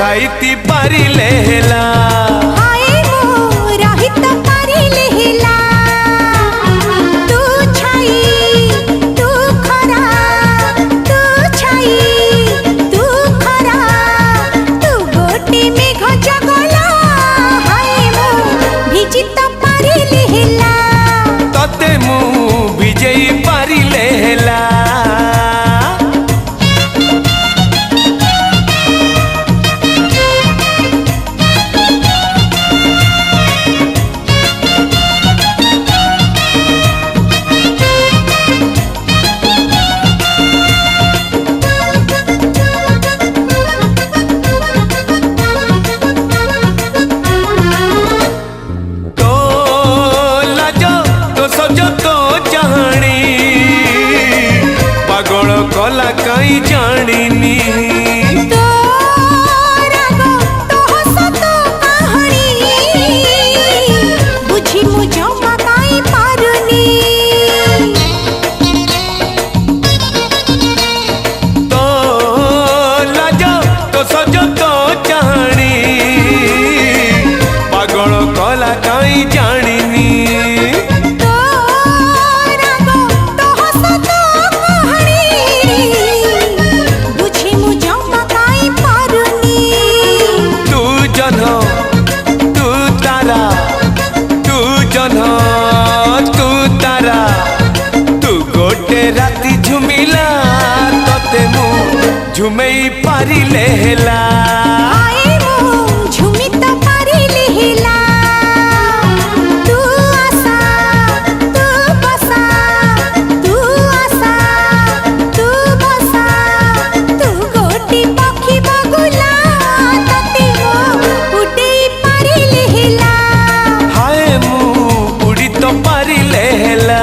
खाइती पारिले हेला हाय मो रहित पारिले हेला तू छाई तू खरा तू छाई तू खरा तू गोटे मेघ जगला हाय मो भिजित पारिले हेला तते मु विजयी पारिले हेला कला कहीं जानिनी तो राग तो हसत कहानी बुझी मु जमा काई पारुनी तो लाज तो सज तो चाहनी पागल कला कहीं जानिनी राती झुमिला तते मु झुमई पारिले हेला हाय मो झुमी त पारिले हेला तू आसा तू बसा तू आसा तू बसा तू गोटी पक्षी बगुला तते मो उडई पारिले हेला हाय मु उड़ी तो पारिले हेला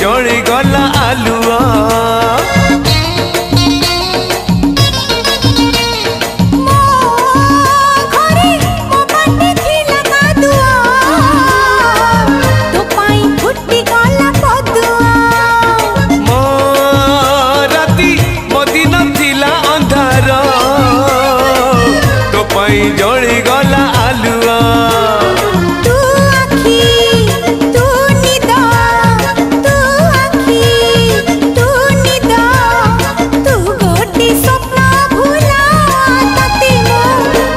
जड़ी गला आलुआ घरे मो बाटे थिला कादुआ तो पाई फुटी गला पदुआ मो राती मो दिन थिला अंधार तो पाई जड़ी गला आलुआ तू आखी तू निदा तू आखी तू निदा तू गोटी स्वप्न भूला तते मो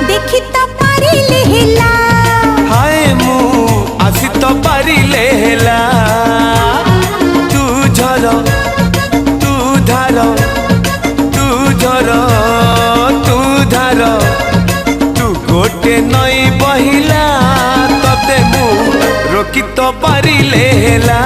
देखि त पारिले हेला हाय मु आसी तो पारिले हेला तू झर तू धार तू झर तू धार तू गोटे नई बहिला तते मु रोकी तो पारिले हेला।